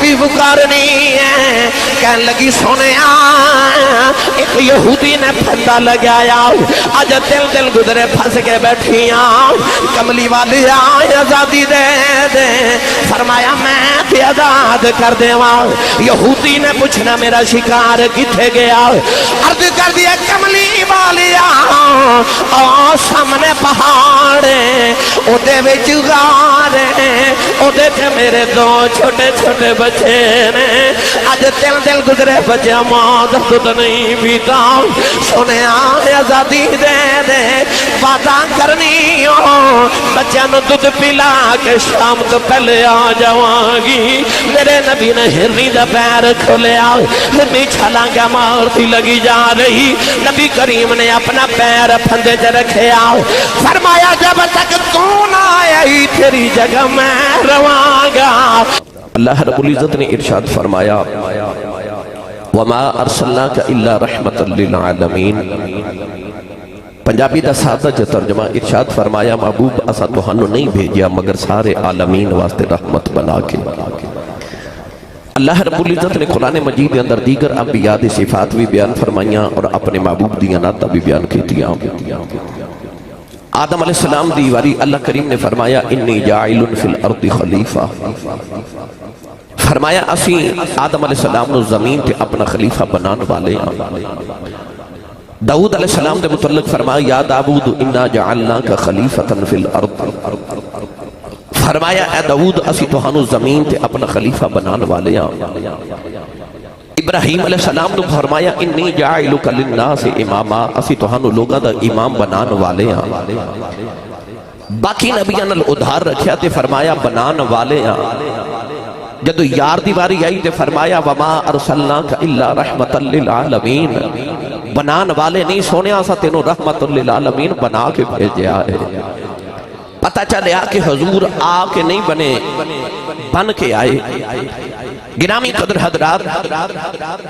بھی پکارنی ہے کہنے لگی سونے ایک یہودی نے پھندا لگایا آج دل گزرے پھنس کے بیٹھیاں کملی والی آئے آزادی دے دے فرمایا میں تے آزاد کر دے یہودی نے پوچھنا میرا شکار کتھے گیا عرض کر دیا کملی والی سامنے پہاڑ او دے وچ غار او دے تے میرے دو چھوٹے چھوٹے بچے نے آج دل گزرے بچے موت خود نہیں پیتا سونے آزادی دے دے وعدہ کرنی ہو بچوں نو دودھ پلا کے شام تو پہلے آ جاواں گی میرے نبی نے ہرنی دا پیر کھولیا ہرنی چھلانگا مارتی لگی جا رہی نبی کریم نے اپنا پیر پھندے چ رکھیا فرمایا جب تک تو نہ آئی تیری جگہ میں رواں گا اللہ رب العزت نے ارشاد فرمایا وَمَا أَرْسَلْنَاكَ إِلَّا رَحْمَةً لِّلْعَالَمِينَ پنجابی دا سادہ جو ترجمہ ارشاد فرمایا محبوب اسا تہانوں نہیں بھیجیا مگر سارے عالمین واسطے رحمت بنا کے اللہ رب العزت نے قرآن مجید اندر دیگر انبیاء دی صفات بھی بیان فرمائیاں اور اپنے محبوب دی نعتاں بھی بیان کیتیاں آدم علیہ السلام دی واری اللہ کریم نے فرمایا انی جاعل فی الارض خلیفہ فرمایا اسی آدم علیہ السلام نو زمین تے اپنا خلیفہ بنان والے داؤد علیہ السلام دے متعلق فرمایا یا داؤد انا جعلناک خلیفۃ فی الارض فرمایا اے داؤد اسی تہانوں زمین تے اپنا خلیفہ بنان والے ابراہیم علیہ السلام نے فرمایا انی جاعلک للناس اماما اسی تہانوں لوگاں دا امام بنان والے باقی نبیاں نال ادھار رکھیا تے فرمایا بنان والے جدو یار دیواری آئی تے فرمایا وما ارسلناک الا رحمت للعالمین بنان والے نہیں سونے آسا تینوں رحمت للعالمین بنا کے بھیجیا ہے پتہ چلے کہ حضور آ کے نہیں بنے بن کے آئے گرامی قدر حضرات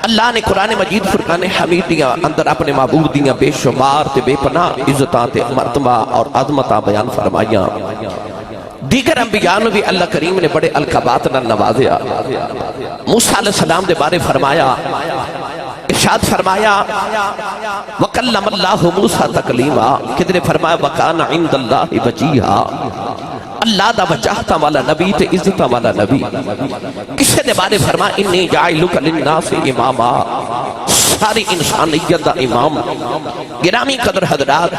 اللہ نے قرآن مجید فرقان حمید دیا اندر اپنے معبود دیا بے شمار تے بے پناہ عزتاں تے مرتبہ اور عظمتاں بیان فرمائیاں دیگر انبیاء نے بھی اللہ کریم نے بڑے القابات نہ نوازیا موسیٰ علیہ السلام دے بارے فرمایا ارشاد فرمایا وَقَلَّمَ اللَّهُ مُوسَى تَقْلِيمًا کدھر فرمایا وَقَانَ عِنْدَ اللَّهِ وَجِيهًا اللہ دا وجاہتا والا نبی تے عزتا والا نبی کسے دے بارے فرمایا انی جاعلک للناس اماما ساری انسانیت دا امام گرامی قدر حضرات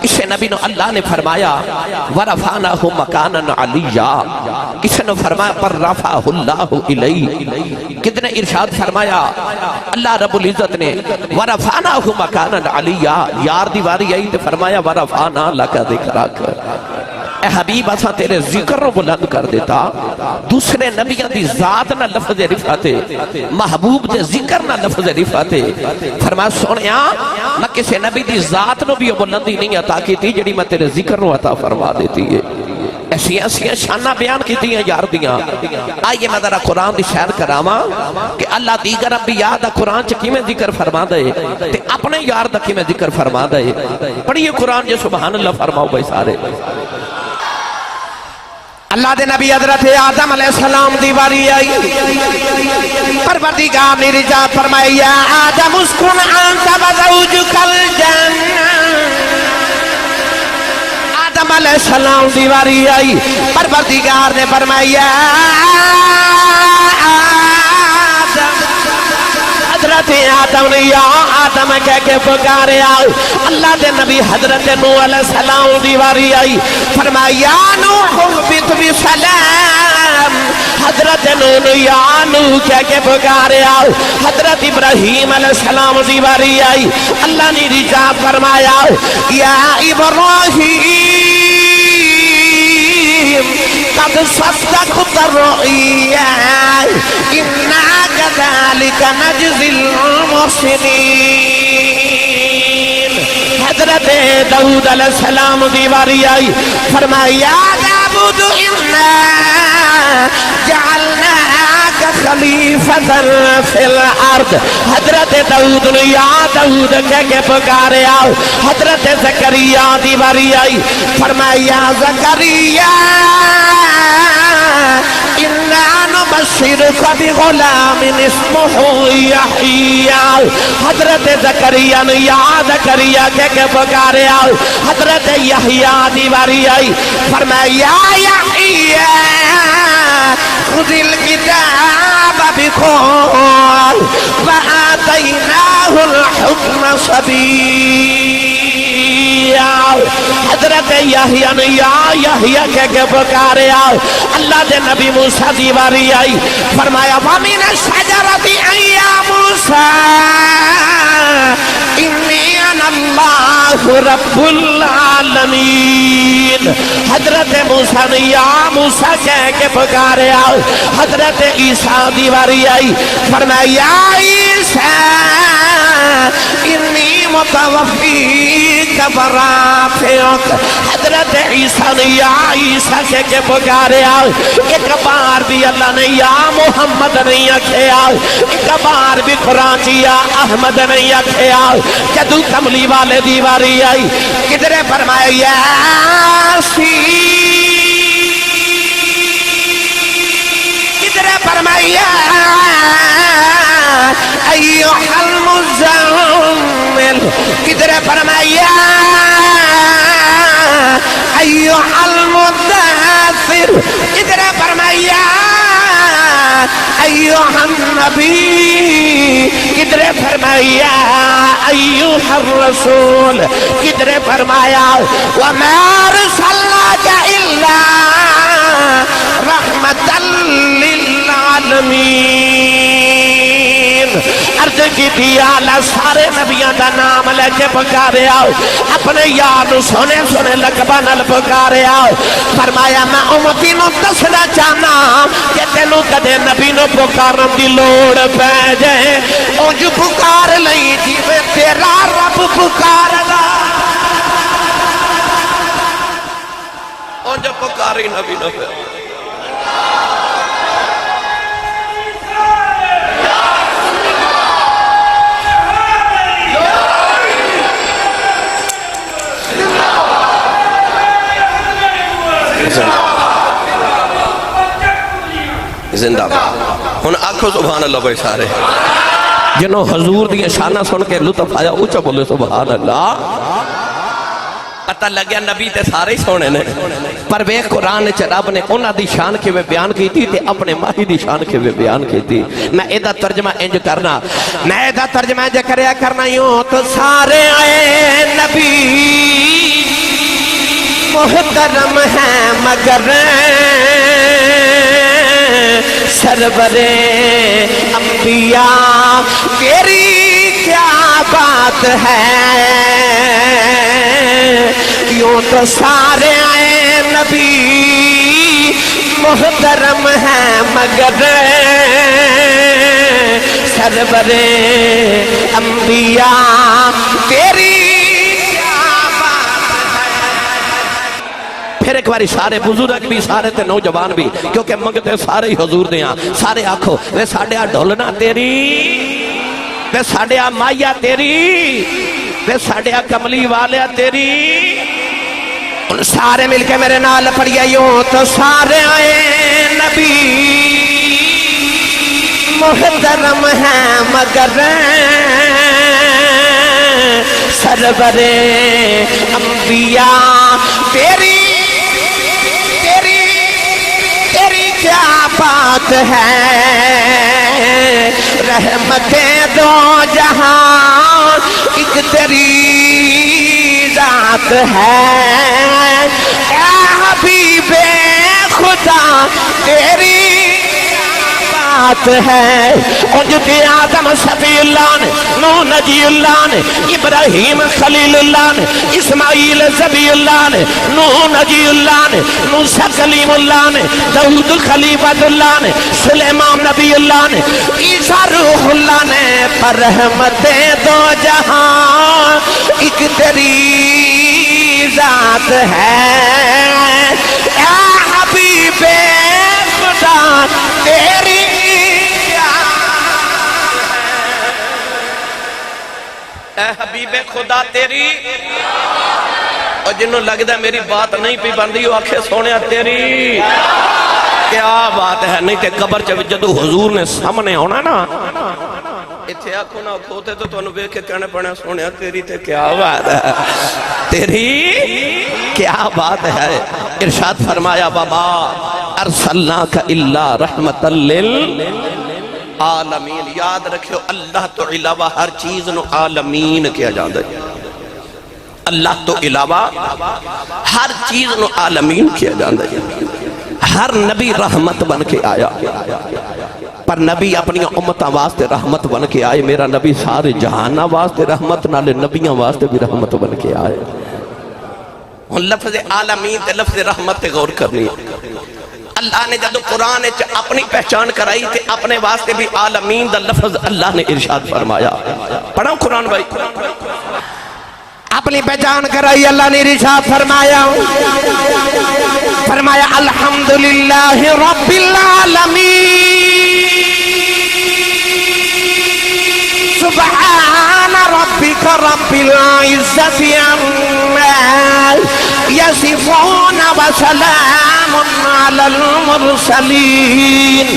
کسے نبی نے اللہ نے فرمایا وَرَفَعْنَاهُ مَكَانًا عَلِيًّا کسے نے فرمایا پر رفعہ اللہ الیہ کتنے ارشاد فرمایا اللہ رب العزت نے وَرَفَعْنَاهُ مَكَانًا عَلِيًّا یار دیواری آئی تے فرمایا وَرَفَعْنَا لَكَ ذِكْرَكَ اے حبیب اسا تیرے ذکر رو بلند کر دیتا دوسرے نبیوں دی ذات نہ لفظ رفعت محبوب دے ذکر نہ لفظ رفعت فرمایا سونیا میں کسی نبی دی ذات نو بھی بلندی نہیں عطا کی تھی جڑی میں تیرے ذکر رو عطا فرما دیتی ہے ایسی ایسی شانہ بیان کی تھی یار دیاں آئیے میں ذرا قرآن دی شہر کراما کہ اللہ دیگر انبیاء دا قرآن چکی میں ذکر فرما دے تے اپنے یار دا کی میں ذکر فرما دے پڑھئے قرآن جو سبحان اللہ فرماؤ بھائی سارے اللہ دے نبی حضرت آدم علیہ السلام دیواری آئی پروردگار نے رجا فرمائی یا آدم اسکن انت وزوجک الجنہ آدم علیہ السلام دیواری آئی پروردگار نے فرمائی یا حضرت آدم نے یا آدم کہہ کے پکارے آئے اللہ دے نبی حضرت نوح علیہ السلام دیواری آئی فرمایا یا نوح اہبط بسلام حضرت نوح یا نوح کہہ کے پکارے آئے حضرت ابراہیم علیہ السلام دیواری آئی اللہ نے رجا فرمایا یا ابراہیم قد صدقت الرؤيا إنا كذلك نجزي المحسنين حضرت داؤد علیہ السلام دیواری آئی فرمایا یا داؤد انا جعلناک خلیفۃ فی الارض حضرت داؤد نے یا داؤد کہہ کے پکارے آؤ حضرت زکریا دیواری آئی فرمایا زکریا ونبشرك بغلام اسمه یحییٰ حضرت زکریا نے یا زکریا کے پکارے حضرت یحییٰ دی باری آئی فرمایا یحییٰ خذ الکتاب بقوة وآتیناہ الحکم صبیّا حضرت یحییٰ نے یا یحییٰ کے پکارے اللہ دے نبی موسیٰ دی باری آئی فرمایا وَمِنَ الشَّجَرَةِ اَيَّا موسیٰ اِنِّي اَنَا اللَّهُ رَبُّ العالمین حضرت موسیٰ نے یا موسیٰ کہہ کے پکارے حضرت عیسیٰ دی باری آئی فرمایا یا عیسیٰ انی متوفیک برافعک حضرت عیسیٰ نے یا عیسیٰ کہہ کے پکارے ایک بار بھی اللہ نے یا محمد نہیں آکھیا ایک بار بھی قرآن یا احمد نہیں آکھیا جدو کملی والے دیواری آئی کدھرے فرمائے یاسین کدھرے فرمائے ایوہ المزمل کدھرے فرمائے ایوہ المدثر کدھرے فرمائے ایوہ النبی کدھرے فرمایا ایوہ الرسول کدھرے فرمایا وَمَا أَرْسَلْنَاكَ إِلَّا رَحْمَةً لِلْعَالَمِينَ عرض کی تھی آلہ سارے نبیان دا نام لے کے پکارے اپنے یار سونے سونے لقبہ نل پکارے فرمایا میں امتی نو دسنا چاہنا کہ تینوں کدے نبی نو پکارن دی لوڑ پہ جائے اونج پکار لئی جیوے تیرا رب پکار دا اونج پکاری نبی نو پہ زندہ ہن آنکھو سبحان اللہ بھائی سارے جنہوں حضور دی شانہ سن کے لطف آیا اوچا بولے سبحان اللہ پتہ لگیا نبی تے سارے ہی سونے نے پر وہ قرآن رب نے انہاں دی شان کے وہ بیان کی تھی تے اپنے ماہی دی شان کے وہ بیان کی تھی میں ایدہ ترجمہ انج کرنا میں ایدہ ترجمہ انج کرنا یوں تو سارے آئے نبی محترم ہیں مگر سرور انبیاء تیری کیا بات ہے یوں تو سارے آئے نبی محترم ہیں مگر سرور انبیاء تیری پھر ایک باری سارے بزرگ بھی سارے تے نوجوان بھی کیونکہ منگتے سارے ہی حضور دیاں سارے آنکھو وے ساڑے آ ڈھولنا تیری وے ساڑے آ مائیا تیری وے ساڑے آ کملی والے تیری ان سارے مل کے میرے نال پڑھیا یوں تو سارے آئے نبی محترم ہیں مگر سرور انبیاء تیری کیا بات ہے رحمتیں دو جہاں ایک تیری ذات ہے اے حبیب خدا تیری بات ہے انجد آدم صفی اللہ نے نوح نجی اللہ نے ابراہیم خلیل اللہ نے اسماعیل زبی اللہ نے نوح نجی اللہ نے موسیٰ کلیم اللہ نے داؤد خلیفۃ اللہ نے سلیمان نبی اللہ نے عیسیٰ روح اللہ نے پر رحمتیں دو جہاں ایک تیری ذات ہے اے حبیب خدا تیری اے حبیب خدا تیری اور جنہوں لگتا ہے میری بات نہیں پی بندی وہ آنکھیں سونے تیری کیا بات ہے. نہیں تے قبر چ جدو حضور نے سامنے ہونا نا اتھے آکھو نہ کھوتے تو تنو بے کے کہنے پڑھنے سونیا تیری تے کیا بات ہے, تیری کیا بات ہے. ارشاد فرمایا وما ارسلناک الا رحمت للعالمین. یاد رکھو اللہ تو علاوہ ہر چیز نو عالمین کیا جاندہ ہے. اللہ تو علاوہ ہر چیز نو عالمین کیا جاندہ ہے. ہر نبی رحمت بن کے آیا, پر نبی اپنی امتاں واسطے رحمت بن کے آئے. میرا نبی سارے جہانہ واسطے رحمت نالے نبیاں واسطے بھی رحمت بن کے آئے. ہن لفظ عالمین تے لفظ رحمت تے غور کرنی ہے. اللہ نے جب قرآن اپنی پہچان کرائی تے اپنے واسطے بھی عالمین دا لفظ اللہ نے ارشاد فرمایا. پڑھو قرآن بھائی. اپنی پہچان کرائی اللہ نے ارشاد فرمایا الحمدللہ رب العالمین سبحان ربک رب العزت عما یصفون وسلام علی المرسلین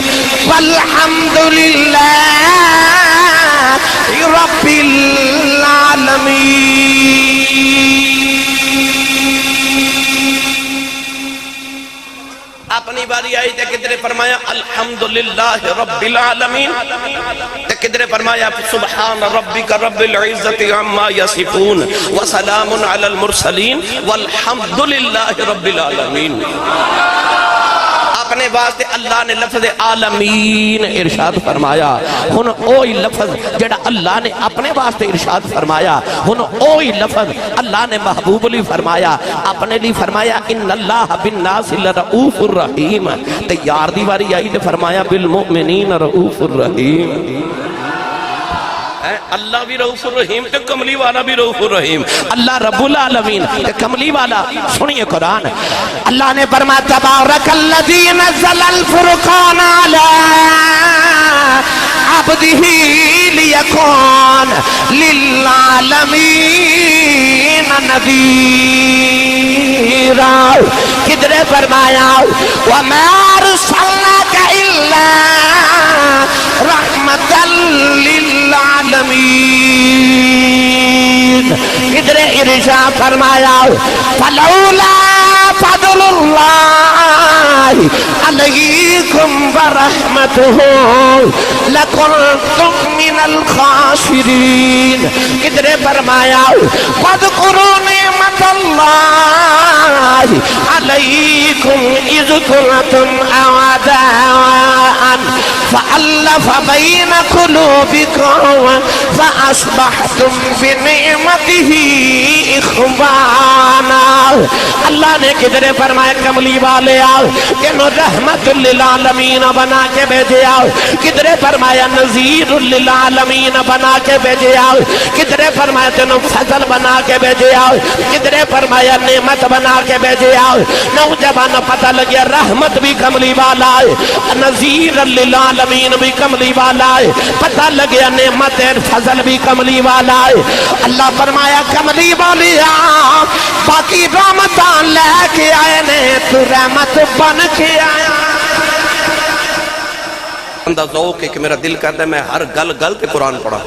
والحمدللہ رب العالمین. اپنی باری آئی تے کدھر فرمایا الحمدللہ رب العالمین, تے کدھر فرمایا سبحان ربک رب العزت عما یصفون وسلام علی المرسلین والحمدللہ رب العالمین. اپنے واسطے اللہ نے لفظ عالمین ارشاد فرمایا. ہن اوہی لفظ جڑا اللہ نے اپنے واسطے ارشاد فرمایا, ہن اوہی لفظ اللہ نے محبوب لی فرمایا, اپنے لی فرمایا ان اللہ بالناس لرؤوف الرحیم. تے یار دی واری آئی تے فرمایا بالمؤمنین رؤوف الرحیم. اللہ بھی رؤوف الرحیم تے کملی والا بھی رؤوف الرحیم. اللہ رب العالمین تے کملی والا. سنیے قرآن, اللہ نے فرمایا تبارک الذی نزل الفرقان علی عبدہ لیکون للعالمین نذیرا. کدھر فرمایا وما ارسلناک الا رحمت للعالمین. ادھر ارشاد فرمایا فلولا فضل اللہ علیکم ورحمتہ لکنتم من الخاسرین. ادھر فرمایا واذکروا نعمت اللہ علیکم اذ کنتم اعداء فألف بین قلوبکم فأصبحتم بنعمتہ اخوانا. اللہ نے کدھر فرمایا کملی والے آؤ انہوں رحمت للعالمین بنا کے بھیجے آؤ. کدھر فرمایا نذیر للعالمین بنا کے بھیجے آؤ. کدھر فرمایا تنوں فضل بنا کے بھیجے آؤ. کدھر فرمایا نعمت بنا کے بھیجے آؤ. نوجوان پتہ لگیا رحمت بھی کملی والا ہے, نذیر للعالمین بھی کملی والا ہے. پتہ لگیا نعمت فضل بھی کملی والا ہے. اللہ فرمایا کملی والی باقی رحمتاں لے کے آئے نے تو رحمت بن کے آیا. اندہ ذوق ہے کہ میرا دل کرتا ہے میں ہر گل تے قرآن پڑھا.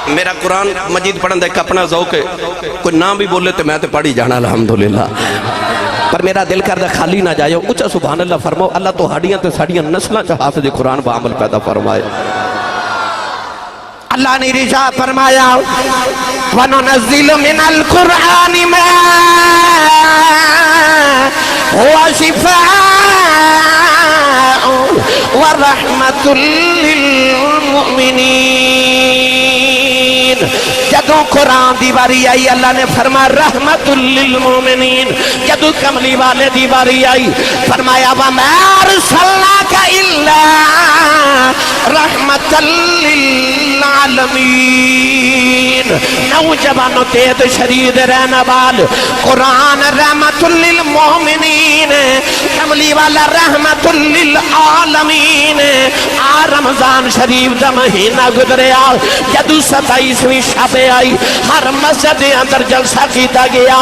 میرا قرآن مجید پڑھن دا ایک اپنا ذوق ہے, کوئی نام بھی بولے تو میں تے پڑھی جانا الحمدللہ. پر میرا دل کردہ خالی نہ جائے. اچھا سبحان اللہ فرماؤ اللہ تو ہاڑیاں تے ساڑیاں نسلہ چا حافظ قرآن با عمل پیدا فرمائے. اللہ نے ارشاد فرمایا وَنُنَزِّلُ مِنَ الْقُرْآنِ مَا هُوَ شِفَاءٌ وَرَحْمَةٌ لِّلْمُؤْمِنِينَ. جدو قرآن دی باری آئی اللہ نے فرمایا رحمت للمومنین. جدو کملی والے دی باری آئی فرمایا وَمَا أَرْسَلْنَاكَ إِلَّا رحمت للعالمین. نوجوانوں تیت شرید رہنا بال قرآن رحمت للمومنین للمؤمنین کملی والا رحمت للعالمین آ رمضان شریف دا مہینہ گزریا جدو 27ویں شب آئی ہر مسجد اندر جلسہ کیتا گیا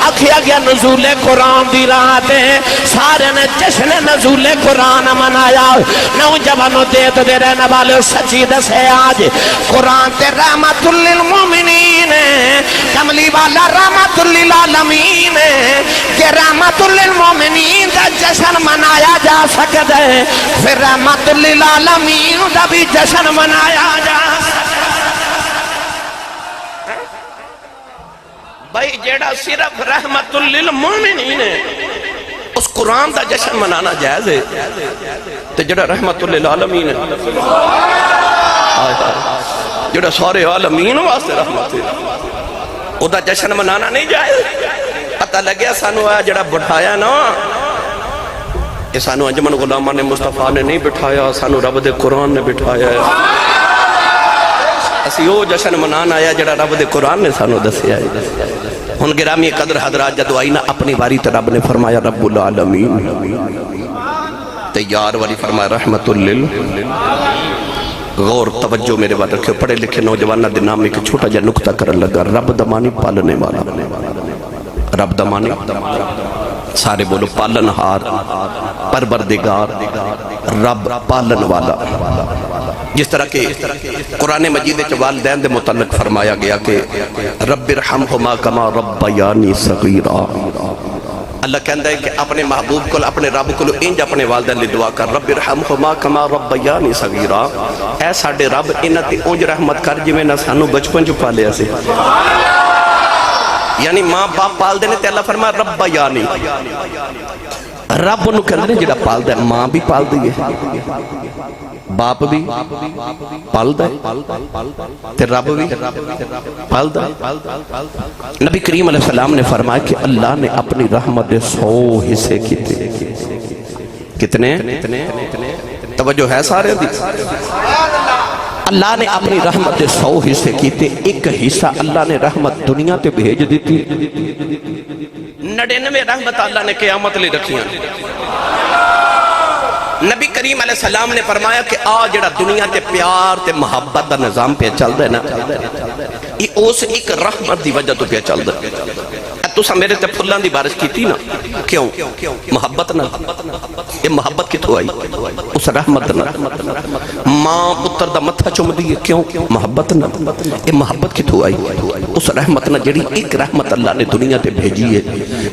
آکھیا گیا نزول قرآن دی رات ہے سارے نے جشن نزول قرآن منایا نوجوانوں دیت دے رہنے والے سچی دسے آج قرآن تے رحمت للمؤمنین کملی والا رحمت للعالمین کہ رحمت للمؤمنین دا جشن منایا جا سکتا ہے پھر رحمت للعالمین دا بھی جشن منایا جا سکتا ہے بھائی جیڑا صرف رحمت للمؤمنین ہے اس قرآن دا جشن منانا جائز ہے تو جیڑا رحمت للعالمین ہے جیڑا سارے عالمین واسطے رحمت ہے او دا جشن منانا نہیں جائز پتہ لگیا سانو آیا جڑا بٹھایا نا یہ سانو انجمن غلامان مصطفیٰ نے نہیں بٹھایا سانو رب دے قرآن نے بٹھایا ہے اسی او جشن منانا آیا جڑا رب دے قرآن نے سانو دسیا ہے ان گرامی قدر حضرات جدو آئی نا اپنی باری تے رب نے فرمایا رب العالمین تیار والی فرمایا رحمت غور توجہ میرے بات رکھے پڑھے لکھے نوجوانہ دے نام ایک چھوٹا جا نکتہ کرن لگا رب دمانی پالنے والا رب دمانی سارے بولو پالن ہار پروردگار رب پالن والا جس طرح کہ قرآن مجید والدین دے متعلق فرمایا گیا کہ رب ارحمہما کما ربیانی صغیرا اللہ کہندہ ہے کہ اپنے محبوب کو اپنے رب کو انج اپنے والدین لئے دعا کر رب ارحمہما کما ربیانی صغیرا اے ساڑھے رب انتی انج رحمت کر جی میں نہ سانو بچپن جو پالے ایسے یعنی ماں باپ پال دینے تے اللہ فرما رب یعنی رب انہوں کہندے جڑا پال دے ماں بھی پال دیئے باپ بھی پال دے تے رب بھی پال دے نبی کریم علیہ السلام نے فرمایا کہ اللہ نے اپنی رحمت 100 حصے کیتے کتنے توجہ ہے سارے دی اللہ نے اپنی رحمت 100 حصے کیتے ایک حصہ اللہ نے رحمت دنیا تے بھیج دیتی 99 رحمت اللہ نے قیامت لے رکھیاں نبی کریم علیہ السلام نے فرمایا کہ جڑا دنیا تے پیار تے محبت دا نظام پہ چل دے نا یہ اس ایک رحمت دی وجہ تو پہ چل دے تو سا میرے تے پھلان دی بارش کی تھی نا کیوں محبت نا یہ محبت کتھو آئی اس رحمت نا ماں پتر دا متھا چم دیئے کیوں محبت نا یہ محبت کتھو آئی اس رحمت نا جڑی ایک رحمت اللہ نے دنیا تے بھیجی ہے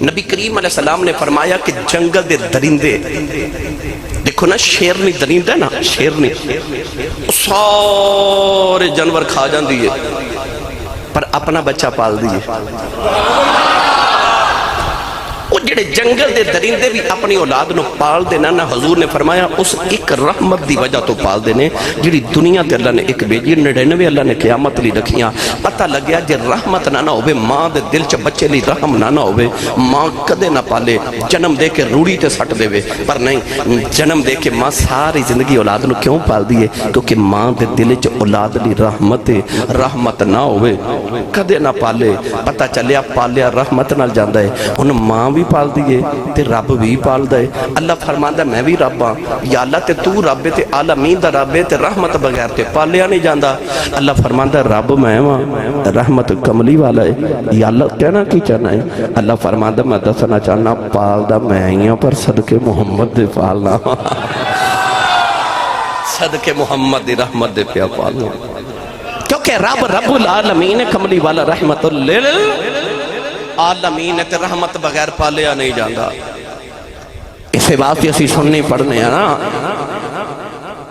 نبی کریم علیہ السلام نے فرمایا کہ جنگل دے درندے دیکھو نا شیرنی درندہ نا شیرنی سارے جانور کھا جان دیئے پر اپنا بچہ پال دیئے وہ جڑے جنگل دے درندے بھی اپنی اولاد نو پال دینا نا حضور نے فرمایا اس ایک رحمت دی وجہ تو پال دینے جڑی دنیا تے اللہ نے ایک بیجی 99 اللہ نے قیامت لی رکھیاں پتہ لگیا جے رحمت نہ ہوئے ماں دے دل چ بچے لی رحم نہ ہوئے ماں کدے نہ پالے جنم دے کے روڑی تے سٹ دے وے پر نہیں جنم دے کے ماں ساری زندگی اولاد نو کیوں پال دیئے کیونکہ ماں دے دل چ اولاد لی رحمت نہ ہوئے کدے نہ پالے پتہ چلیا پالیا رحمت نہ جاندہ ہے ان ماں بھی پال دیئے تے رب بھی پال دے اللہ فرماندہ میں بھی رب ہاں یا اللہ تے تو رب تے عالمین دا رب تے رحمت بغیر تے پالیا نہیں جاندہ اللہ فرماندہ رب میں ہاں رحمت کملی والا ہے یا اللہ کہنا کی چاہنا ہے اللہ فرماندہ میں دسنا چاہنا پال دا میں ہی پر صدقے محمد دے پالنا صدقے محمد دی رحمت دے پیا پالنا کیونکہ رب العالمین کملی والا رحمت عالمین تے رحمت بغیر پالیا نہیں جاندہ اسے بات اسی سننی پڑھنے ہیں نا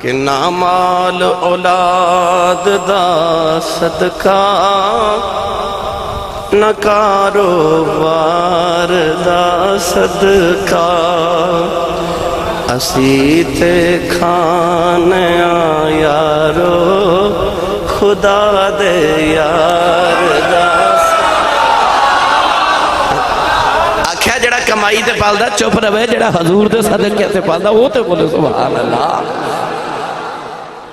کہ نہ مال اولاد دا صدقہ نہ کاروبار دا صدقہ اسی تے کھانے یارو خدا دے یار دا جڑا کمائی تے پالدا چپ رہے جڑا حضور دے صدقے تے پالدا وہ تے بولے سبحان اللہ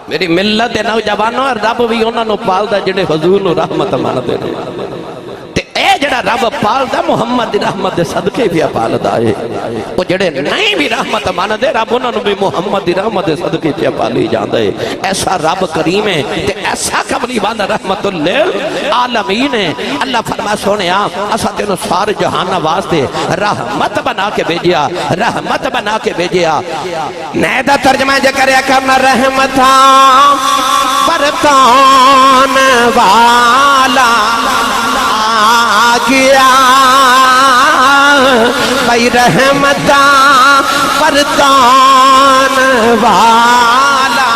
میری ملت نوجوانوں رب بھی انہاں نو پالدا جڑے حضور نو رحمت مانتے نے تے اے جڑا رب پالدا محمد دی رحمت دے صدقے بھی پالدا ہے او جڑے نہیں بھی رحمت ماندے رب انہاں نوں بھی محمد دی رحمت دے صدقے بھی پالی جاندا ہے ایسا رب کریم ہے تے ایسا قبلی والا رحمت للعالمین ہے اللہ فرما سونیا اسا تینوں سارے جہان واسطے رحمت بنا کے بھیجیا رحمت بنا کے بھیجیا نئے دا ترجمہ جے کریا کرنا رحمتاں برتان والا آ گیا بھائی رحمتاں برتان والا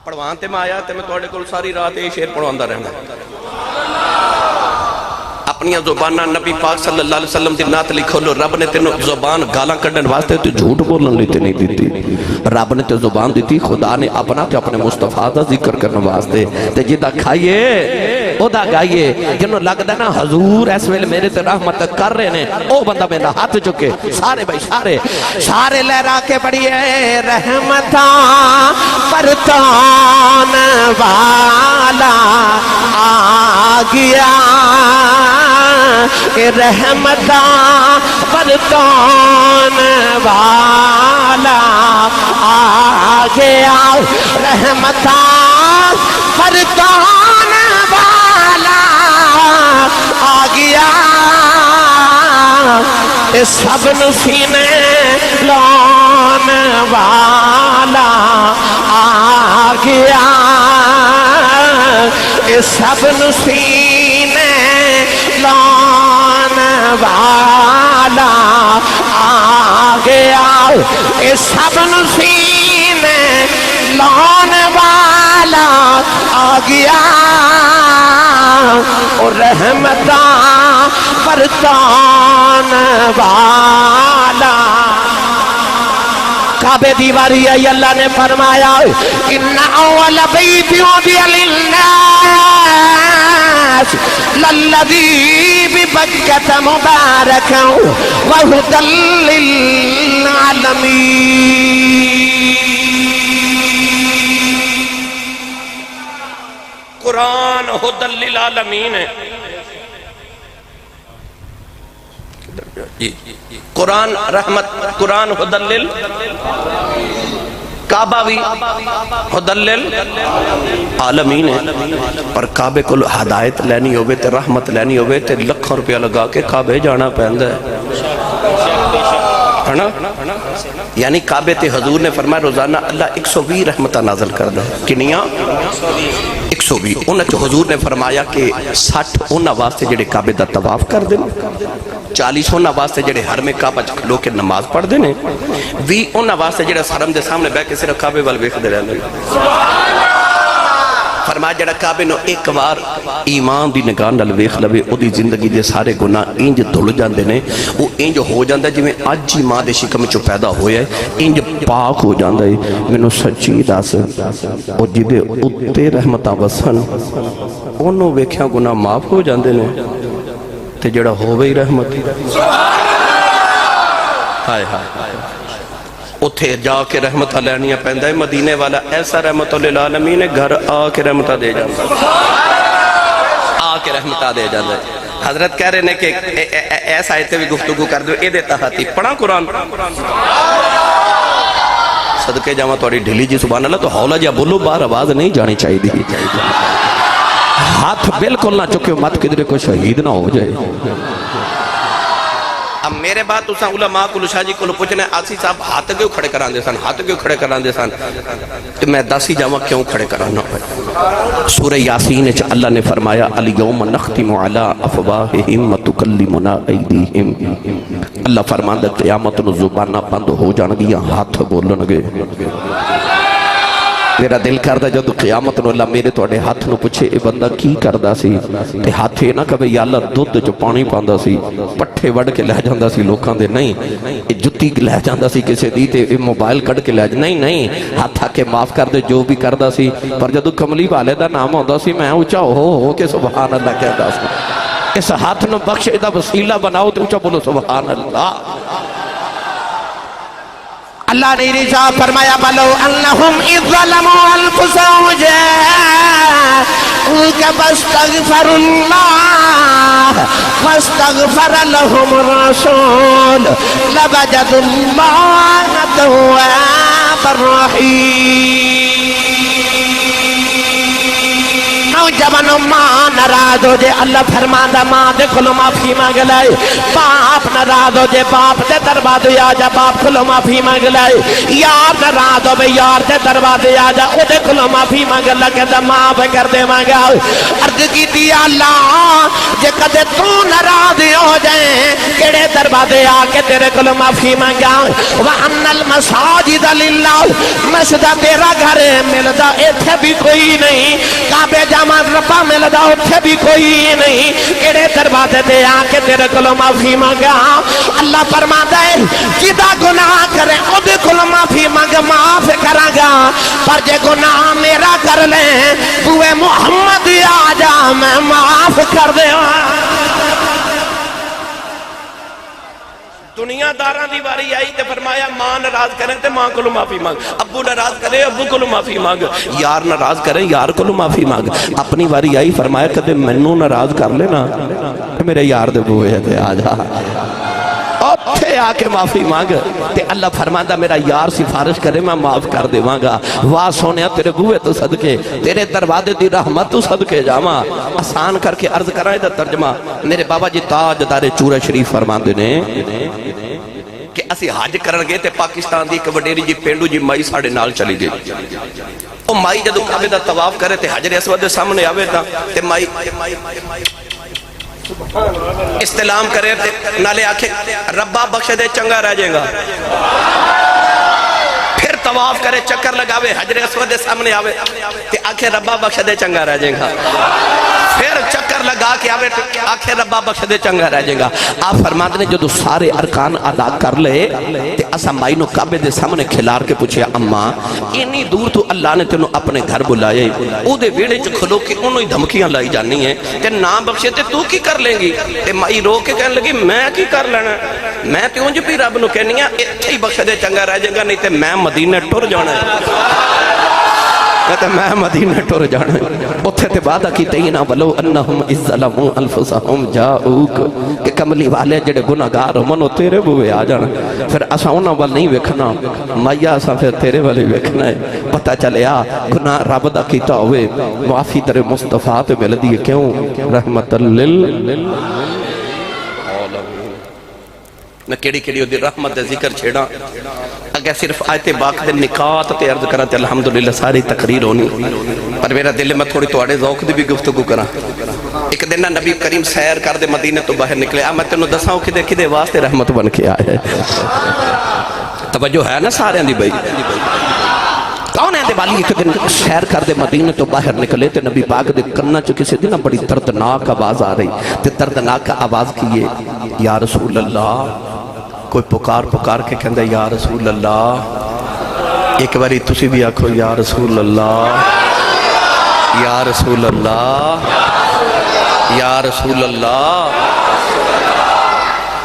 پڑھوان تے میں آیا تے میں توڑے کل ساری رات یہ شیر پڑھوان دا رہنا اپنی زبانہ نبی پاک صلی اللہ علیہ وسلم دی نات لکھو لو رب نے تینوں زبان گالاں کڑن واسطے تو جھوٹ بولن لیتے نہیں دیتی رب نے تو زبان دیتی خدا نے اپنا تے اپنے مصطفیٰ دا ذکر کرنے واسطے تے جدہ کھائیے او دا گائیے جنہوں لگ دا نا حضور اس ویلے میرے تے رحمت کر رہے نے او بندہ میرا ہاتھ چکے سارے بھائی سارے لہرا کے پڑھیے رحمتاں برتان والا آ گیا رحمتاں برتان والا آ گیا رحمتاں برتان والا آ گیا سب سینے لان والا آ گیا سب سینے لان والا آ گیا سب سینے لان والا آ گیا اور رحمتاں برتان والا کعبے دیواری ہے اللہ نے فرمایا ان اول بیت وضع للناس للذی ببکۃ مبارکا وہدی للعالمین قرآن ہدی للعالمین ہے قرآن رحمت قرآن ہدی کعبہ بھی ہدی للعالمین ہے پر کعبے کو ہدایت لینی ہوئے تے رحمت لینی ہوئے تے لکھوں روپیہ لگا کے کعبے جانا پہندہ ہے نا یعنی کعبے تے حضور نے فرمایا روزانہ اللہ 120 رحمتہ نازل کر دے کنیاں 120 انہاں چو حضور نے فرمایا کہ 60 انہاں واسطے جڑے کعبے دا طواف کر دیں 40 انہاں واسطے جڑے حرم کعبہ کھلو کے نماز پڑھ دیں 20 انہاں واسطے جڑے حرم دے سامنے بیٹھ کے صرف کعبے وال ویکھ دے رہندے فرمایا جڑا کعبے نو ایک بار ایمان دی نگاہ نال ویکھ لوے او دی زندگی دے سارے گناہ انج دھل جاندے نے او انج ہو جاندا جویں اج ہی ماں دے شکم چوں پیدا ہویا ہے انج پاک ہو جاندا ہے مینوں سچی دس او جدے اوتے رحمتاں وسن اونوں ویکھیا گناہ معاف ہو جاندے نے تے جڑا ہووے ہی رحمت ہائے ہائے اتھے جا کے رحمتہ لینیاں پہندہ ہے مدینے والا ایسا رحمتہ للعالمین ہے گھر آ کے رحمتہ دے جاندہ آ کے رحمتہ دے جاندہ حضرت کہہ رہے ہیں کہ ایسا آیتے بھی گفتگو کر دو اے دیتا ہاتی پڑھا قرآن صدقے جامعہ توڑی ڈھلی جی سبحان اللہ تو حولا جا بولو بار آواز نہیں جانی چاہی دی ہاتھ بالکل نہ چکے مت کدھرے کو شہید نہ ہو جائے اب میرے بات اساں علماء کو شاہ جی کو پوچھنے آسی صاحب ہاتھ کیوں کھڑے کران دے سن ہاتھ کیوں کھڑے کران دے سن تو میں داسی جاوہ کیوں کھڑے کرانا ہے سورہ یاسین چا اللہ نے فرمایا الیوم نختم علی افواہہم وتکلمنا ایدیہم اللہ فرماندہ قیامت نو زبانہ بند ہو جانگیا ہاتھ بولنگے میرا دل کردہ جدو قیامت نو اللہ میرے توڑے ہاتھ نو پوچھے اے بندہ کی کردہ سی تے ہاتھے نہ کبھی یا اللہ دودھ جو پانی پاندہ سی پٹھے وڑ کے لہ جاندہ سی لوکاں دے نہیں اے جتی لہ جاندہ سی کسے دی تے اے موبائل کڑ کے لہ جاندہ نہیں ہاتھا کے معاف کر دے جو بھی کردہ سی پر جدو کملی والے دا نام ہوندہ سی میں اچھا ہو کے سبحان اللہ کہتا سی اس ہاتھ نو بخش دا وسیلہ بناؤ تے اچھا بولو سبحان اللہ اللہ نے ارشاد فرمایا بلو انہم اذ ظلموا انفسہم کہ فاستغفر اللہ فاستغفر لهم الرسول لوجدوا اللہ توابا رحیم۔ نوجوان ماں ناراض ہو جے اللہ فرماندا ماں دے کھلو معافی مانگ لائے، باپ ناراض ہو جے باپ دے دروازے آ جا باپ کھلو معافی مانگ لائے، یار ناراض ہو بے یار دے دروازے آ جا او دے کھلو معافی مانگ اللہ کہتا معاف کر دے مانگا۔ عرض کی دی اللہ جے کدے تو ناراض ہو جائیں کیڑے دروازے آ کے تیرے کھلو معافی مانگا۔ وَأَنَّ الْمَسَاجِدَ لِلَّهِ مسجد تیرا گھر ملدا ایتھے بھی کوئی نہیں، کعبے جامع ربا ملدا اتھے بھی کوئی نہیں، کیڑے دروازے دے آ کے تیرے کولوں معافی مانگا۔ اللہ فرماندا ہے جدا گناہ کرے او دے کولوں معافی مانگ معاف کراں گا، پر جے گناہ میرا کر لیں بوئے محمد آ جا میں معاف کر دیواں۔ دنیا داراں دی واری آئی تے فرمایا ماں ناراض کریں تے ماں کولوں معافی مانگ، ابو ناراض کرے ابو کولوں معافی مانگ، یار ناراض کریں یار کولوں معافی مانگ۔ اپنی واری آئی فرمایا کدے مینوں ناراض کر لینا میرے یار دے بوئے تے آ جا اوتھے آ کے معافی مانگ تے اللہ فرماندا میرا یار سفارش کرے میں معاف کر دیواں گا۔ واہ سونیا تیرے بوئے تو صدقے تیرے دروازے دی رحمت تو صدقے جاواں۔ آسان کر کے عرض کرائے دا ترجمہ میرے بابا جی تاجدار چورہ شریف فرماندے نے کہ اسی حج کرن گئے تے پاکستان دی ایک وڈیری جی پینڈو جی مائی ساڑے نال چلی گئی۔ او مائی جدو کعبے دا طواف کرے تے حجر اسود دے سامنے آوے تے مائی استلام کرے تے نالے آکھے ربا بخش دے چنگا رہ جائے گا، پھر طواف کرے چکر لگاوے حجر اسود دے سامنے آوے تے آکھے ربا بخش دے چنگا رہ جائے گا، پھر چکر لگا کے آوے آکھے ربا بخش دے چنگا رہ جائے گا۔ آپ فرماتے نے جدو سارے ارکان ادا کر لے تے اسا مائی نو کعبے دے سامنے کھلار کے پوچھیا اماں انی دور تو اللہ نے تینوں اپنے گھر بلائے او دے ویڑے چ کھلو کے انہوں ہی دھمکیاں لائی جانی ہیں کہ نام بخشے تے تو کی کر لیں گی؟ تے مائی رو کے کہنے لگی میں کی کر لینا، میں تے انج بھی رب نو کہنی ہے اتھے ہی بخش دے چنگا رہ جائے گا نہیں تے میں مدینہ ٹر جانا ہے، کہتے میں مدینہ ٹر جانا ہے۔ اتھے تے وعدہ کی تینا ولو انہم اذ ظلموا انفسہم جاؤک کہ کملی والے جڑے گناہگار منو تیرے بوئے آ جانا، پھر اسا انہاں وال نہیں ویکھنا مایا اسا پھر تیرے والے ویکھنا ہے۔ پتہ چلیا گناہ رب دا کیتا ہوئے معافی تیرے مصطفیٰ تے مل دی کیوں رحمت لل میں کیڑی کیڑی دی رحمت دے ذکر چھیڑا اگر صرف آیت باق دے نکات تے عرض کرا تے الحمدللہ ساری تقریر ہونی، پر میرا دل میں تھوڑی توڑے ذوق دی بھی گفتگو کرا۔ ایک دن نبی کریم سیر کر دے مدینہ تو باہر نکلے میں تینوں دساؤں کدے کدے واسطے رحمت بن کے آئے، توجہ ہے نا سارے دی بھائی کون ہے دے والی؟ ایک دن سیر کر دے مدینہ تو باہر نکلے تے نبی پاک دے کرنا چکے سے دن بڑی دردناک آواز آ رہی تے دردناک آواز کیے یا رسول اللہ، کوئی پکار پکار کے کہندے یا رسول اللہ، ایک باری تسی بھی آکھو یا رسول اللہ یا رسول اللہ یا رسول اللہ۔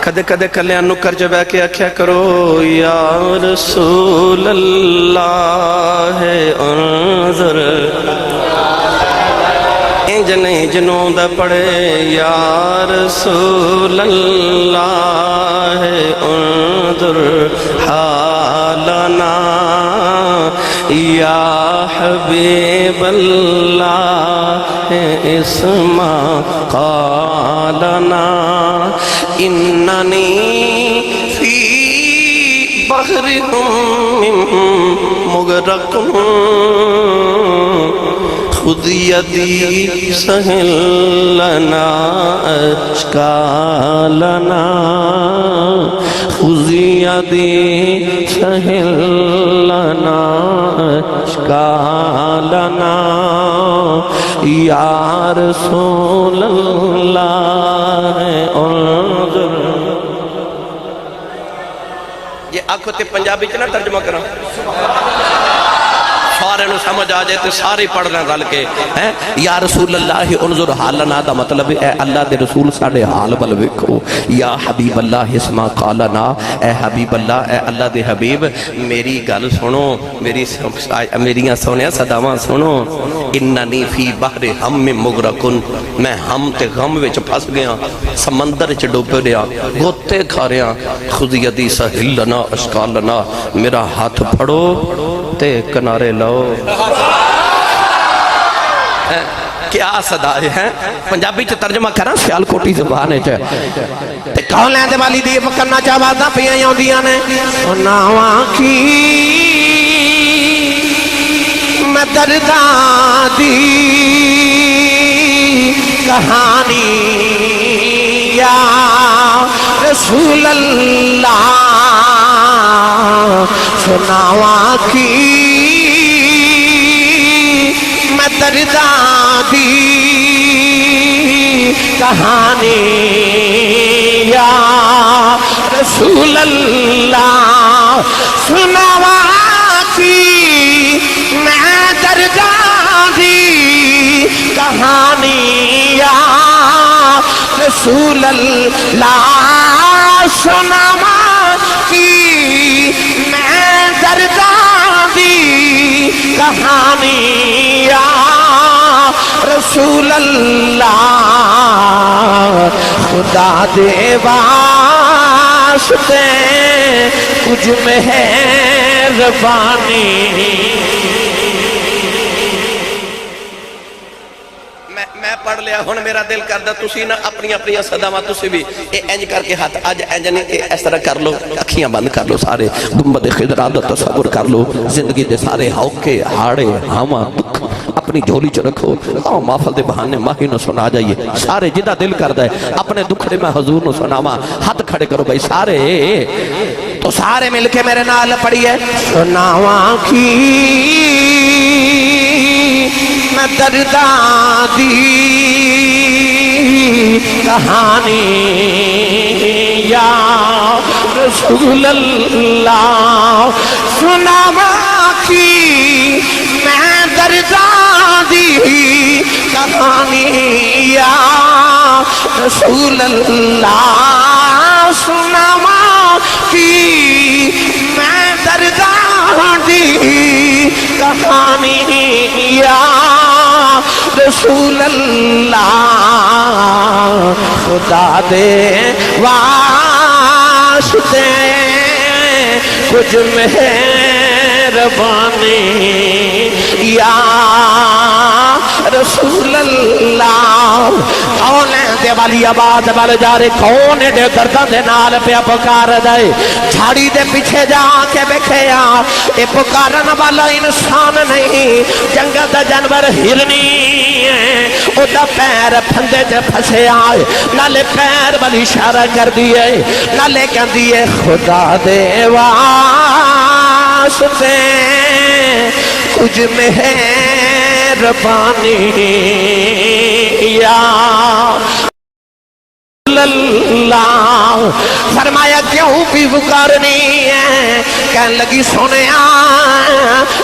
کدے کدے کلیاں نکر جبہ کے آکھیا کرو یا رسول اللہ انظر، انج نہیں جنوں دا پڑے یا رسول اللہ انظر حالنا یا حبیب اللہ اسما قالنا اننی فی بحرہم مغرق خود یدی سہل لنا اشکالنا خود یدی سہل لنا اشکالنا یا رسول اللہ انظر۔ یہ آنکھوں تے پنجابی چنا ترجمہ کرا، سوار سارے نو سمجھ آ جائے تو سارے پڑھنا گل کے یا رسول اللہ انظر حالنا دا مطلب اے اللہ دے رسول ساڑے حال بل ویکھو، یا حبیب اللہ اسما قالنا اے حبیب اللہ اے اللہ دے حبیب میری گل سنو، میریاں سونیا صداواں سنو، اننی فی بحر ہم میں مغرقن، میں ہم تے غم وچ پھس گیا، سمندر چ ڈوب رہا، گوتے کھا رہا، خود یدی سہل لنا اشکالنا، میرا ہاتھ پھڑو تے کنارے لاؤ۔ کیا صدا ہے پنجابی چ ترجمہ کراں سیال کوٹی زبان ہے تے کون لیندے والی دی پکنا چاہواں پیاں آوندیاں نے ناواں کی میں درداں دی کہانی یا رسول اللہ سناواں کی میں درداں دی کہانی یا رسول اللہ سناواں کی میں درداں دی کہانی یا رسول اللہ سناواں کی میں درداں دی کہانی یا رسول اللہ خدا دے واسطے کچھ مہربانی۔ میں پڑھ لیا ہن میرا دل کردا تسی نہ اپنی اپنی صداواں تسی بھی اے انج کر کے ہاتھ اج انج نہیں اس طرح کر لو، اکھیاں بند کر لو، سارے گنبد خضرا دا تصور کر لو، زندگی دے سارے ہوکے ہاڑے ہاواں دکھ اپنی جھولی چ رکھو، آؤ محفل دے بہانے ماہی نو سنا جائیے، سارے جدہ دل کردا ہے اپنے دکھڑے میں حضور نو سناواں، ہاتھ کھڑے کرو بھائی سارے، تو سارے مل کے میرے نال پڑھیے سناواں کی میں درداں دی کہانی یا رسول اللہ سناواں کی میں درداں دی کہانی یا رسول اللہ سناواں کی میں درداں دی کہانی یا رسول اللہ خدا دے واسطے کچھ مہربانی یا رسول اللہ۔ کون ہے دیوالی آباد بل جا رہے، کون ہے دے دردہ دے نال پہ پکار دے، جھاڑی دے پیچھے جا کے بیکھیا اے پکارن والا انسان نہیں، جنگل دا جانور ہرنی ہے، او دا پیر پھندے جے پھسے آئے، نالے پیر والی اشارہ کر دیئے، نالے کہن دیئے خدا دے واسطے کچھ مہربانی یا اللہ۔ فرمایا کیوں بھی پکارنی ہے، کہنے لگی سنیا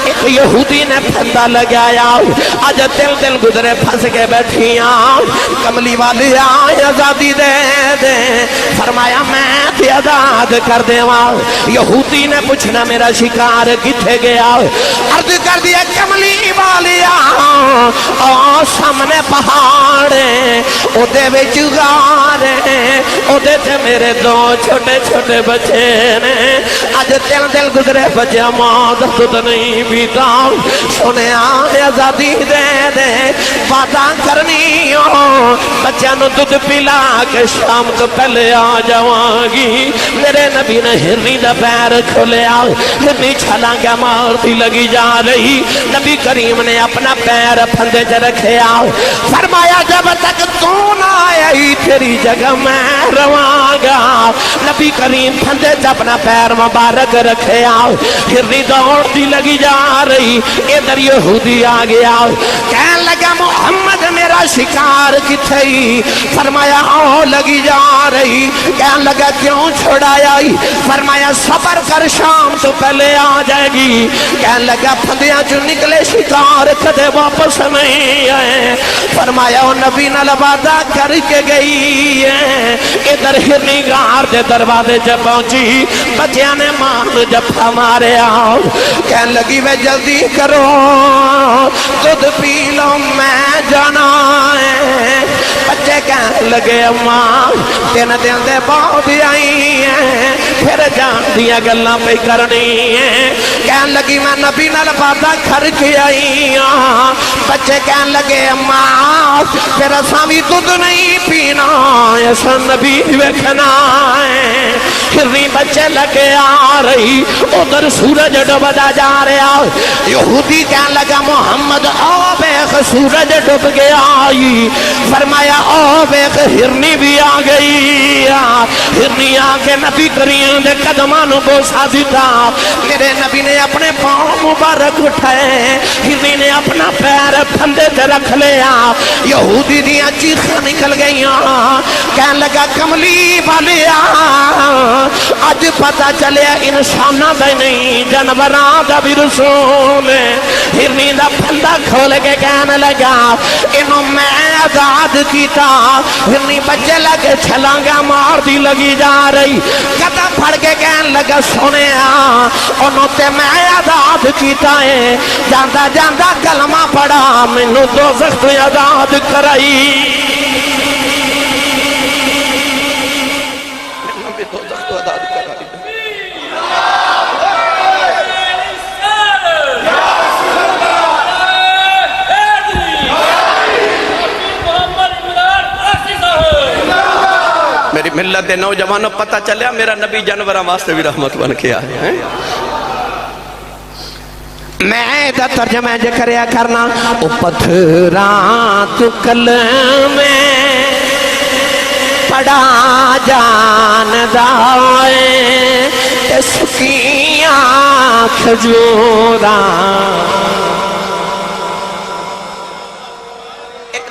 ایک یہودی نے پھندا لگایا، آج دل گزرے پھنس کے بیٹھیاں، کملی والی آئے آزادی دے دے، فرمایا میں تے آزاد کر دے وہاں۔ یہودی نے پوچھنا میرا شکار کتھے گیا، عرض کر دیا کملی والی آ سامنے پہاڑے او دے وچ غارے او دے تے میرے دو چھوٹے چھوٹے بچے نے، آج دل گزرے بچے موت خود نہیں بیتا، سنے آئے آزادی دے دے، وعدہ کرنی ہو بچے نو دودھ پلا کے شام کو پہلے آ جاواں گی۔ میرے نبی نے ہرنی دا پیر کھولیا، ہرنی چھلانگا مارتی لگی جا رہی، نبی کریم نے اپنا پیر پھندے چ رکھیا، فرمایا جب تک تو نہ آئی تیری جگہ میں رواں گا۔ نبی کریم پھندے چ اپنا پیر مبارک رکھیا، ہرنی دوڑتی لگی جا رہی، ادھر یہودی آ گیا، کہنے لگا محمد میرا شکار کتھے، فرمایا آؤ لگی جا رہی، کہنے لگا کیوں چھڑایا؟ فرمایا صبر کر شام تو پہلے آ جائے گی۔ کہنے لگا پھندیاں جو نکلے شکار کدے واپس نہیں آئے۔ فرمایا وہ نبی نال وعدہ کر کے گئی ہے۔ ادھر ہرنی غار دے دروازے جب پہنچی بچیاں نے مان جفا مارے آؤ۔ کہنے لگی وے جلدی کرو دودھ پی لو میں جانا ہے۔ بچے کہنے لگے اماں 3 دن دے بعد آئی ہیں پھر جان دیا گلاں پہ کرنی ہے۔ کہنے لگی میں نبی نال وعدہ کر کے آئی ہاں۔ بچے کہنے لگے اماں پھر اساں بھی دودھ نہیں پینا ایسا نبی ویکھنا ہے۔ ہرنی بچے لگے آ رہی ادھر سورج ڈوبدا جا رہا۔ یہودی کہنے لگا محمد او بیخ سورج ڈوب گیا۔ فرمایا او بیخ ہرنی بھی آ گئی۔ ہرنی آ کے نبی کریم دے قدمانوں بوسا دیتا۔ میرے نبی نے اپنے پاؤں مبارک اٹھائے۔ ہرنی نے اپنا پیر پھندے تے رکھ لیا۔ یہودی دیاں چیخاں نکل گئیاں۔ کہنے لگا کملی والیا اج پتہ چلیا انساناں دا نہیں جانوراں دا بھی رسول ہے۔ ہرنی دا پھندا کھول کے کہنے لگا انہوں میں آزاد کیتا۔ ہرنی بچے لگے چھلانگا مار دی لگی جا رہی۔ کتا پھڑ کے کہنے لگا سونے انہوں تے میں آزاد کیتا ہے۔ جاندہ جاندہ کلمہ پڑا منو دوزخ تو آزاد کرائی۔ میری ملت دے نوجوانوں پتہ چلیا میرا نبی جانوراں واسطے بھی رحمت بن کے آئے ہیں۔ میں دا ترجمہ جے کریا کرنا او پتھراں تو کلمے پڑا جان دائے تے سکیاں کھجوراں۔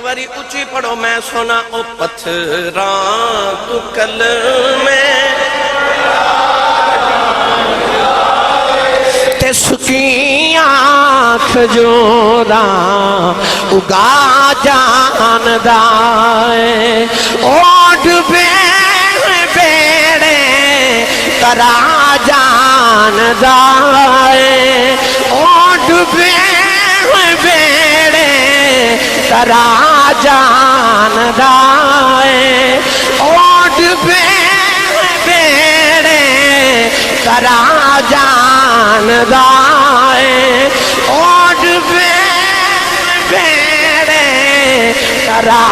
باری اچھی پڑھو میں سونا او پتھراں تو کلمے تے سکیاں کھجوراں اگا جان دائے۔ اوڈ بیڑے کرا جان دائے۔ اوڈ بیڑے کرا جان دائے۔ اوڈ بیڑے کرا جان دائے۔ اوڈ بیڑے کرا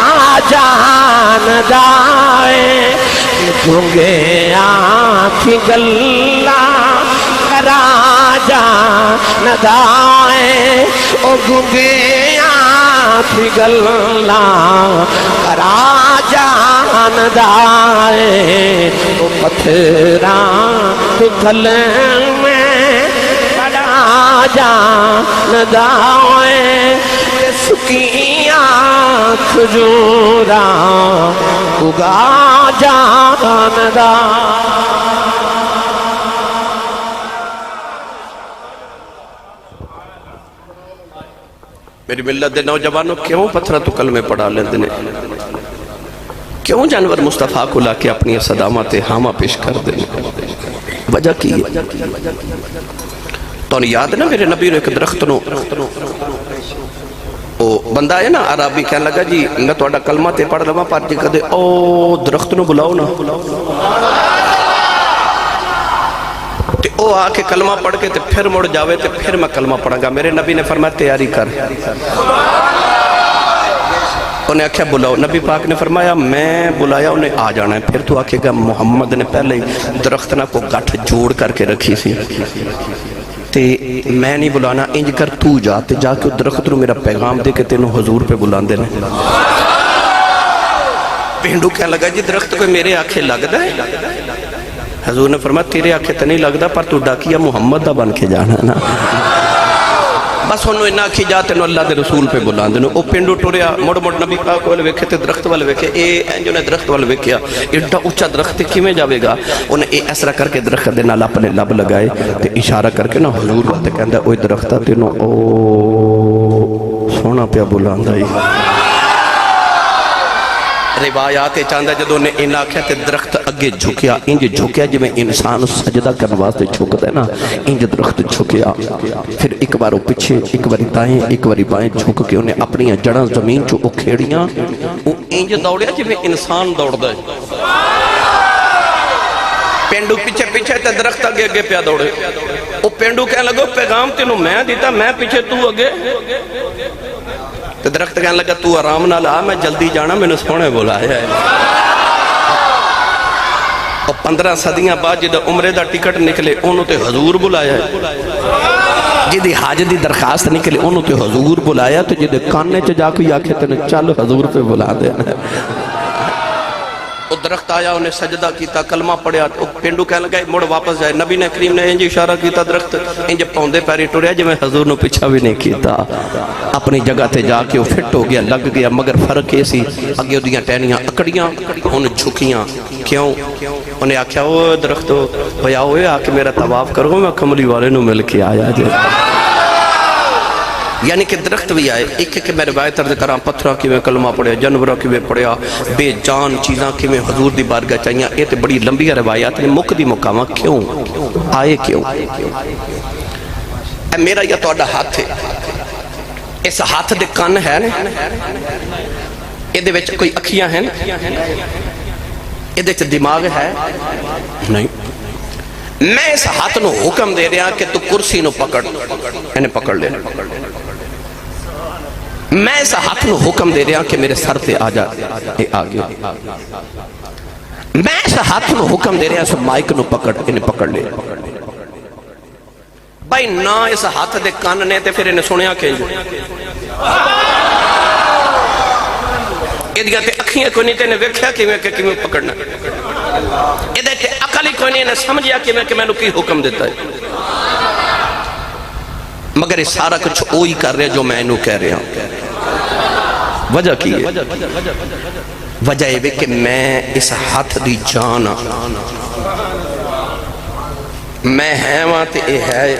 جان دائے۔ گونگے آنکھی گلہ کرا جان دائے۔ او گونگے آنکھی گلہ کرا جان دائے۔ او پتھراں تو کلمے پڑا جان دائے۔ سکیاں کھجوراں اگا جان دائے۔ میری ملت دے نوجوانوں کیوں پتھرہ تو کلمے پڑھا لیندے نے؟ کیوں جانور مصطفیٰ کو لا کے اپنی صدامت حامہ پیش کر دیں؟ وجہ کی ہے؟ تو یاد نا میرے نبی رو ایک درخت نو او بندہ ہے نا عربی کہنے لگا جی میں تو اڈا کلمہ تے پڑھ لما پر جی کدے او درخت نو بلاؤ نا تے او آ کے کلمہ پڑھ کے تے پھر مڑ جاوے تے پھر میں کلمہ پڑھا گا۔ میرے نبی نے فرمایا تیاری کر، انہیں آکھیا بلاؤ۔ نبی پاک نے فرمایا میں بلایا انہیں آ جانا ہے۔ پھر تو آکھے گا محمد نے پہلے درخت نہ کو گٹھ جوڑ کر کے رکھی سی تے میں نہیں بلانا، انج کر تو جا تے جا کے درخت رو میرا پیغام دے کے تینوں حضور پہ بلان دینا۔ پینڈو کہنے لگا جی درخت کوئی میرے آنکھیں لگ دا ہے؟ حضور نے فرمایا تیرے آنکھیں تو نہیں لگ دا پر تو ڈاکیا محمد دا بن کے جانا نا۔ بس انہوں انہا کھی جاتے انہوں اللہ دے رسول پہ بلاندے انہوں او پینڈو ٹوریا مڑ مڑ نبی پاک والے ویکھے تے درخت والے ویکھے اے جو نے درخت والے ویکھیا ایڈا اونچا درخت تے کیویں جاوے گا انہیں اے ایسرا کر کے درخت دے نال اپنے لب لگائے تے اشارہ کر کے نا حضور وقت کہندا اوے درختہ تینوں او سونا پیا بلاندا ہی روایات چاندہ جدوں نے انہا آکھیا تے درخت اگے جھکیا انج جھکیا جو میں انسان سجدہ کرنے واسطے جھکتا ہے نا انج درخت جھکیا پھر ایک بار پیچھے ایک بار دائیں ایک بار بائیں جھک کے انہیں اپنی جڑاں زمین چو کھیڑیاں وہ انج دوڑیا جو میں انسان دوڑ دے پینڈو پیچھے پیچھے تے درخت اگے اگے پیا دوڑے وہ پینڈو کہنے لگو پیغام تینوں میں دیتا میں پیچھے تو اگے تو درخت کہنے لگا تو آرام نہ لا میں جلدی جانا میں نے سونے بلایا ہے اور 15 صدیاں بعد جدہ عمرے دا ٹکٹ نکلے انہوں تے حضور بلایا ہے جدی حاج دی درخواست نکلے انہوں تے حضور بلایا تو جدے کاننے چ جا کے آکھے تے چل حضور پہ بلا دے وہ درخت آیا انہیں سجدہ کیتا کلمہ پڑھیا پینڈو کہنے لگا مڑ واپس جائے نبی نے کریم نے انجی اشارہ کیتا درخت انجی پوندے پیری ٹوریا جو میں حضور نے پیچھا بھی نہیں کیتا اپنی جگہ تے جا کے وہ فٹ ہو گیا لگ گیا مگر فرق ایسی اگے دیاں ٹہنیاں اکڑیاں انہیں جھکیاں کیوں انہیں آکھیا وہ درخت ہویا ہوئے آکے میرا طواف کرو میں کملی والے نو مل کے آیا جائے یعنی کہ درخت بھی آئے ایک ایک میں روایت ترد کراں پتھرہ کی میں کلمہ پڑھیا جنورہ کی میں پڑھیا بے جان چیزاں کی میں حضور دی بارگاہ چاہیاں یہ تے بڑی لمبی روایات نے مک دی مقامہ کیوں آئے کیوں اے میرا یا تو اڈا ہاتھ ہے اس ہاتھ دے کان ہے یہ دے وچ کوئی اکھیاں ہیں یہ دے وچ دماغ ہے نہیں میں اس ہاتھ نو حکم دے رہا کہ تو کرسی نو پکڑ انہیں پکڑ لے میں اس ہاتھ نو حکم دے رہا کہ میرے سر تے آجا اے آگے میں اس ہاتھ نو حکم دے رہا سو مائک نو پکڑ انہیں پکڑ لے بھائی نہ اس ہاتھ دے کان نے تے پھر انہیں سنیا کہ یہ دیکھتے اکھیاں کوئی نہیں تے انہیں ویکھیا کہ میں پکڑنا یہ دیکھتے عقل ہی کوئی نہیں انہیں سمجھیا کہ میں نے کی حکم دیتا ہے مگر یہ سارا کچھ وہی کر رہے جو میں انہوں کہہ رہا ہوں وجہ کی ہے وجہ یہ کہ میں اس ہاتھ دی جانا میں ہے وہاں تے اے ہے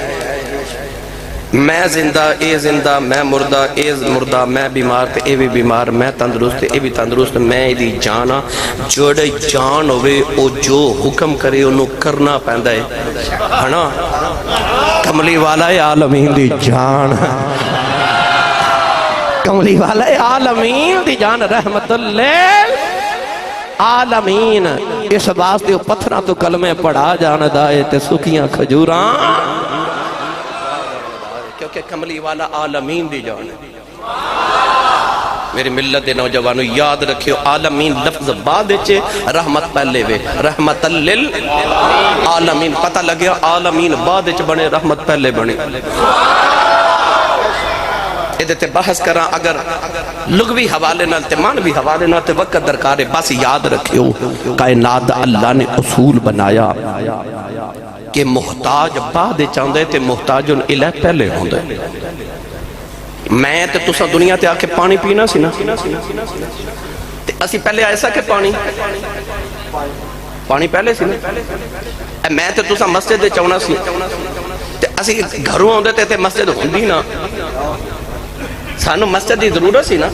میں زندہ اے زندہ میں مردہ اے مردہ میں بیمار تے اے بھی بیمار میں تندرست اے بھی تندرست میں دی جانا جوڑے جان ہوئے او جو حکم کرے انہوں کرنا پہندہ ہے نا کملی والا عالمین دی جان کملی والا عالمین دی جان رحمت اللہ عالمین اس واسطے پتھرہ تو کلمے پڑھا جان دائے تے سکیاں کھجوران کیونکہ کملی والا عالمین دی جان ہے میری ملت دے نوجوانوں یاد رکھیو عالمین لفظ بعد چھے رحمت پہلے وے رحمت للعالمین پتہ لگیا عالمین بعد چھ بنے رحمت پہلے بنے ادھے بحث کراں اگر لغوی حوالے نال تمانوی حوالے نال تے وقت درکار ہے بس یاد رکھیو کائنات اللہ نے اصول بنایا کہ محتاج بعد چاندے تے محتاجن الہ پہلے ہوندے میں تے تسا دنیا تے آکے پانی پینا سی نا تے اسی پہلے ایسا کہ پانی پہلے سی نا میں تے تسا مسجد دے چونا سی تے اسی گھروں ہوندے تے مسجد ہوندی نا سانو مسجد دی ضرورت سی نا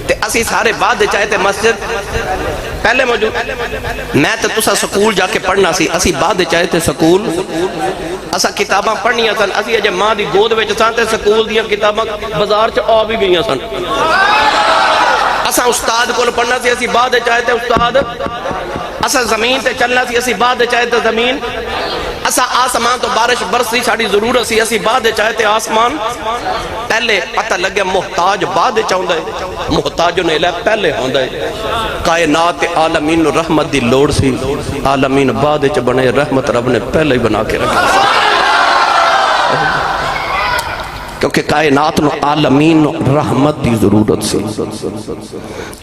تے اسی سارے بعد چاہے تے مسجد پہلے موجود میں تے تسا سکول جا کے پڑھنا سی اسی بعد چاہے تے سکول اسا کتاباں پڑھنیاں سن اسی اجے ماں دی گود وچ سن تے سکول دیاں کتاباں بازار چ آ بھی گئیاں سن اسا استاد کول پڑھنا سی اسی بعد چاہے تے استاد اسا زمین تے چلنا سی اسی بعد چاہے تے زمین اسا آسمان تو بارش برسی ساڑی ضرورت سی اسی بعد چاہے تے آسمان پہلے پتہ لگے محتاج بعد چاہندہ ہے محتاجوں نے لے پہلے ہوندہ ہے کائنات عالمین رحمت دی لوڑ سی عالمین بعد چ بنے رحمت رب نے پہلے ہی بنا کے رکھا کیونکہ کائنات نو عالمین رحمت دی ضرورت سی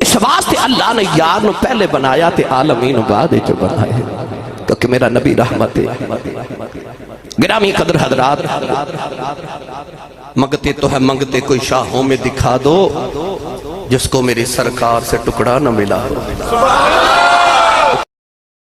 اس واسطے اللہ نے یار نو پہلے بنایا تے عالمین بعد چ بنائے کیونکہ میرا نبی رحمت ہے۔ گرامی قدر حضرات، منگتے تو ہے منگتے کوئی شاہوں میں دکھا دو، جس کو میری سرکار سے ٹکڑا نہ ملا ہو۔